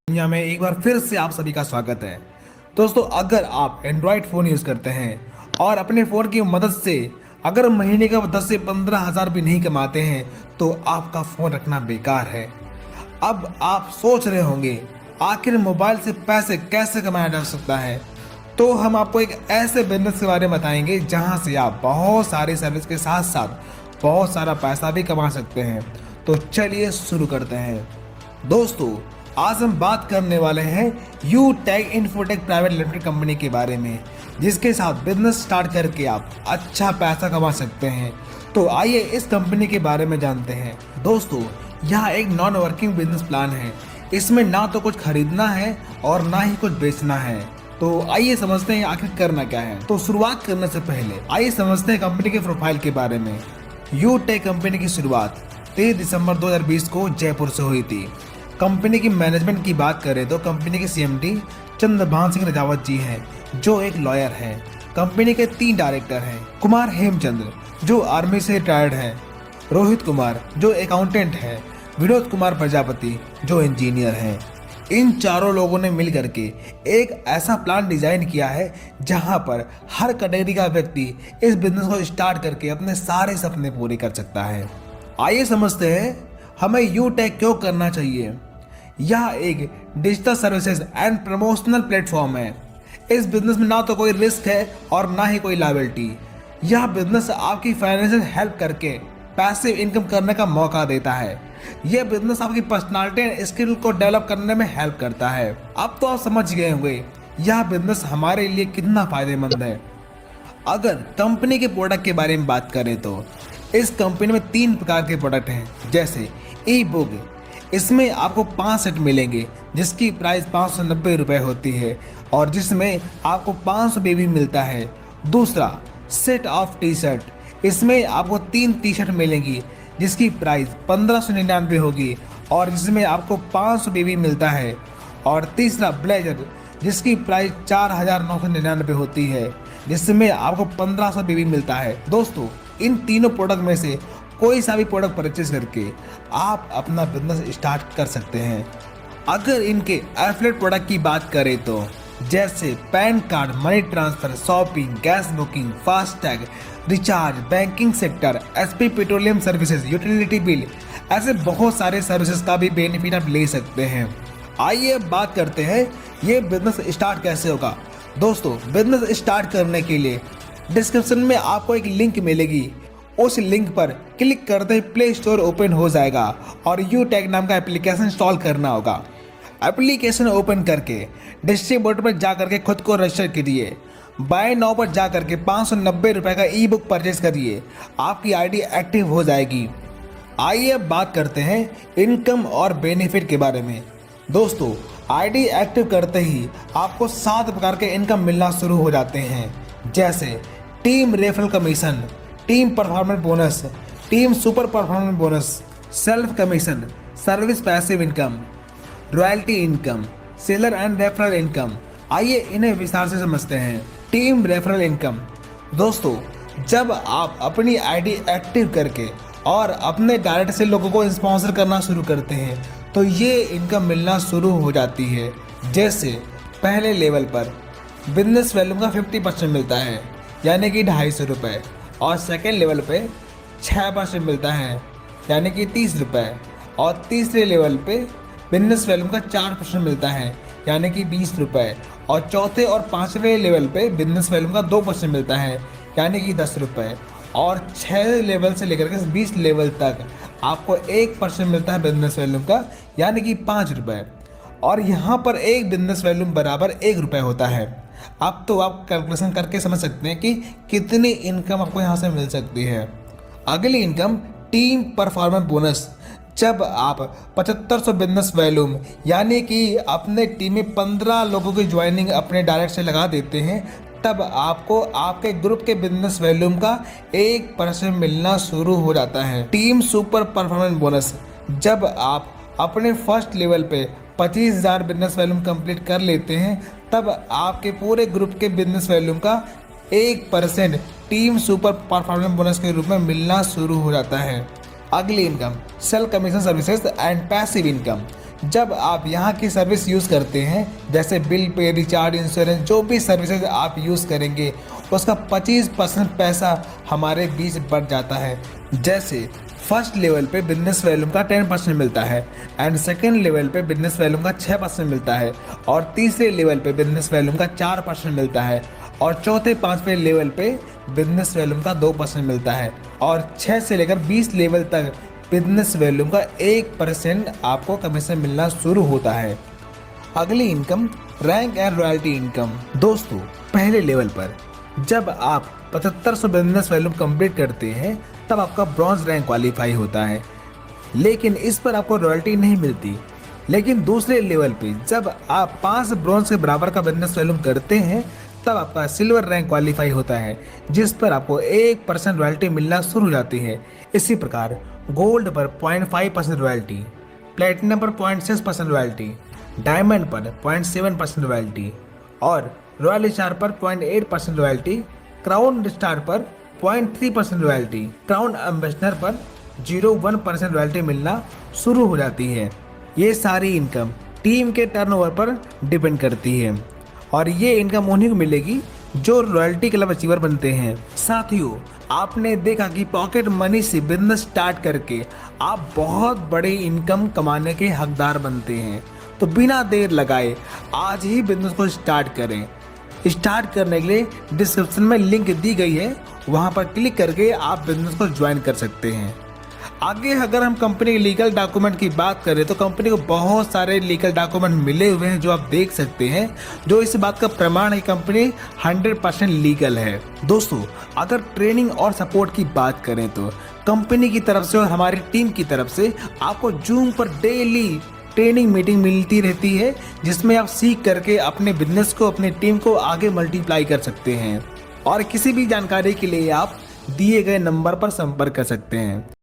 दुनिया में एक बार फिर से आप सभी का स्वागत है। दोस्तों, अगर आप एंड्रॉयड फ़ोन यूज़ करते हैं और अपने फ़ोन की मदद से अगर महीने का 10 से 15 हज़ार भी नहीं कमाते हैं तो आपका फ़ोन रखना बेकार है। अब आप सोच रहे होंगे आखिर मोबाइल से पैसे कैसे कमाया जा सकता है। तो हम आपको एक ऐसे बिजनेस के बारे में बताएंगे जहां से आप बहुत सारी सर्विस के साथ साथ बहुत सारा पैसा भी कमा सकते हैं। तो चलिए शुरू करते हैं। दोस्तों, आज हम बात करने वाले हैं you tag infotech private limited company के बारे में, जिसके साथ बिजनेस स्टार्ट करके आप अच्छा पैसा कमा सकते हैं। तो आइए इस कंपनी के बारे में जानते हैं। दोस्तों, यह एक नॉन वर्किंग बिजनेस प्लान है। इसमें ना तो कुछ खरीदना है और ना ही कुछ बेचना है। तो आइए समझते हैं आखिर करना क्या है। तो शुरुआत करने से पहले आइए समझते हैं कंपनी के प्रोफाइल के बारे में। यू टैग कंपनी की शुरुआत 23 दिसंबर 2020 को जयपुर से हुई थी। कंपनी की मैनेजमेंट की बात करें तो कंपनी के सीएमडी चंद्रभान सिंह राजावत जी हैं, जो एक लॉयर हैं। कंपनी के 3 डायरेक्टर हैं। कुमार हेमचंद्र, जो आर्मी से रिटायर्ड हैं, रोहित कुमार, जो अकाउंटेंट हैं, विनोद कुमार प्रजापति, जो इंजीनियर हैं। इन चारों लोगों ने मिल करके एक ऐसा प्लान डिजाइन किया है जहां पर हर कैटेगरी का व्यक्ति इस बिजनेस को स्टार्ट करके अपने सारे सपने पूरे कर सकता है। आइए समझते हैं हमें यू टैग क्यों करना चाहिए। यह एक digital services and promotional platform है। इस बिजनेस में ना तो कोई रिस्क है और ना ही कोई लायबिलिटी। यह बिजनेस आपकी फाइनेंशियल हेल्प करके पैसिव इनकम करने का मौका देता है। यह बिजनेस आपकी पर्सनालिटी एंड स्किल को डेवलप करने में हेल्प करता है। अब तो आप समझ गए होंगे यह बिजनेस हमारे लिए कितना फायदेमंद है। अगर कंपनी के प्रोडक्ट के बारे में बात करें तो इस कंपनी में 3 प्रकार के प्रोडक्ट हैं, जैसे ई बुक। इसमें आपको 5 सेट मिलेंगे जिसकी प्राइस 590 रुपये होती है और जिसमें आपको 500 भी मिलता है। दूसरा, सेट ऑफ टी शर्ट। इसमें आपको 3 टी शर्ट मिलेंगी जिसकी प्राइस 1599 होगी और जिसमें आपको 500 भी मिलता है। और तीसरा, ब्लेजर, जिसकी प्राइस 4999 होती है, जिसमें आपको 1500 भी मिलता है। दोस्तों, इन तीनों प्रोडक्ट में से कोई सा भी प्रोडक्ट परचेज करके आप अपना बिजनेस स्टार्ट कर सकते हैं। अगर इनके एफिलिएट प्रोडक्ट की बात करें तो जैसे pan card, money transfer, shopping, gas booking, FASTag, recharge, banking sector, SP petroleum services, utility bill, ऐसे बहुत सारे सर्विसेज का भी बेनिफिट आप ले सकते हैं। आइए अब बात करते हैं ये बिजनेस स्टार्ट कैसे होगा। दोस्तों, बिजनेस स्टार्ट करने के लिए डिस्क्रिप्शन में आपको एक लिंक मिलेगी। उस लिंक पर क्लिक करते ही प्ले स्टोर ओपन हो जाएगा और यू टैग नाम का एप्लीकेशन इंस्टॉल करना होगा। एप्लीकेशन ओपन करके डिस्ट्रीब्यूटर पर जा करके खुद को रजिस्टर करिए। बाय नाउ पर जा करके 590 रुपये का ई बुक परचेज करिए। आपकी आईडी एक्टिव हो जाएगी। आइए अब बात करते हैं इनकम और बेनिफिट के बारे में। दोस्तों, आईडी एक्टिव करते ही आपको 7 प्रकार के इनकम मिलना शुरू हो जाते हैं, जैसे team referral commission, team performance bonus, team super performance bonus, self commission, service passive income, royalty income, seller and referral income. आइए इन्हें विस्तार से समझते हैं। Team referral income. दोस्तों, जब आप अपनी आईडी एक्टिव करके और अपने डायरेक्ट से लोगों को स्पॉन्सर करना शुरू करते हैं तो ये इनकम मिलना शुरू हो जाती है। जैसे पहले लेवल पर बिजनेस वैल्यू का 50% मिलता है, यानी कि 250 रुपये, और सेकेंड लेवल पे 6% मिलता है, यानी कि 30 रुपये, और तीसरे लेवल पे बिजनेस वैल्यू का 4% मिलता है, यानी कि 20 रुपये, और चौथे और 5वें लेवल पे बिजनेस वैल्यू का 2% मिलता है, यानी कि 10 रुपये, और 6 लेवल से लेकर के 20 लेवल तक आपको 1% मिलता है बिजनेस वैल्यू का, यानी कि 5 रुपये। और यहाँ पर एक बिजनेस वैल्यू बराबर 1 रुपये होता है। अब तो आप कैलकुलेशन करके समझ सकते हैं कि कितनी इनकम आपको यहाँ से मिल सकती है। अगली इनकम, टीम परफॉर्मेंस बोनस। जब आप 7500 बिजनेस वैल्यूम, यानी कि अपने टीम में 15 लोगों की ज्वाइनिंग अपने डायरेक्ट से लगा देते हैं, तब आपको आपके ग्रुप के बिजनेस वैल्यूम का 1% मिलना शुरू हो जाता है। Team super performance bonus. जब आप अपने फर्स्ट लेवल पे 25,000 बिजनेस वैल्यूम कंप्लीट कर लेते हैं, तब आपके पूरे ग्रुप के बिजनेस वैल्यूम का 1% टीम सुपर परफॉर्मेंस बोनस के रूप में मिलना शुरू हो जाता है। अगली income, sale commission services and passive income. जब आप यहाँ की सर्विस यूज़ करते हैं, जैसे बिल पे, रिचार्ज, इंश्योरेंस, जो भी सर्विसेज आप यूज़ करेंगे उसका 25% पैसा हमारे बीच बढ़ जाता है। जैसे फर्स्ट लेवल पे बिजनेस वैल्यूम का 10% मिलता है एंड सेकेंड लेवल पे बिजनेस वैल्यूम का 6% मिलता है और तीसरे लेवल पे बिजनेस वैल्यूम का 4% मिलता है और चौथे पाँचवें लेवल पे बिजनेस वैल्यूम का 2% मिलता है और 6 से लेकर 20 लेवल तक बिजनेस वैल्यूम का 1% आपको कमीशन मिलना शुरू होता है। अगली income rank and royalty income. दोस्तों, पहले लेवल पर जब आप 7500 बिजनेस वैल्यूम कंप्लीट करते हैं तब आपका ब्रॉन्ज रैंक क्वालिफाई होता है, लेकिन इस पर आपको रॉयल्टी नहीं मिलती। लेकिन दूसरे लेवल पे जब आप 5 ब्रॉन्ज के बराबर का बिजनेस वैल्यूम करते हैं तब आपका सिल्वर रैंक क्वालिफाई होता है, जिस पर आपको 1% रॉयल्टी मिलना शुरू हो जाती है। इसी प्रकार गोल्ड पर 0.5% रॉयल्टी, प्लेटिनम पर 0.6% रॉयल्टी, डायमंड पर 0.7% रॉयल्टी और रॉयल स्टार पर 0.8% रॉयल्टी, क्राउन स्टार पर 0.3% रॉयल्टी, क्राउन एम्बेसडर पर 0.1% रॉयल्टी मिलना शुरू हो जाती है। ये सारी इनकम टीम के टर्नओवर पर डिपेंड करती है और ये इनकम उन्हीं को मिलेगी जो रॉयल्टी क्लब अचीवर बनते हैं। साथियों, आपने देखा कि पॉकेट मनी से बिजनेस स्टार्ट करके आप बहुत बड़ी इनकम कमाने के हकदार बनते हैं। तो बिना देर लगाए आज ही बिजनेस को स्टार्ट करें। स्टार्ट करने के लिए डिस्क्रिप्शन में लिंक दी गई है, वहां पर क्लिक करके आप बिजनेस को ज्वाइन कर सकते हैं। आगे अगर हम कंपनी के लीगल डॉक्यूमेंट की बात करें तो कंपनी को बहुत सारे लीगल डॉक्यूमेंट मिले हुए हैं जो आप देख सकते हैं, जो इस बात का प्रमाण है कि कंपनी 100% लीगल है। दोस्तों, अगर ट्रेनिंग और सपोर्ट की बात करें तो कंपनी की तरफ से और हमारी टीम की तरफ से आपको जूम पर डेली ट्रेनिंग मीटिंग मिलती रहती है, जिसमें आप सीख करके अपने बिजनेस को, अपनी टीम को आगे मल्टीप्लाई कर सकते हैं। और किसी भी जानकारी के लिए आप दिए गए नंबर पर संपर्क कर सकते हैं।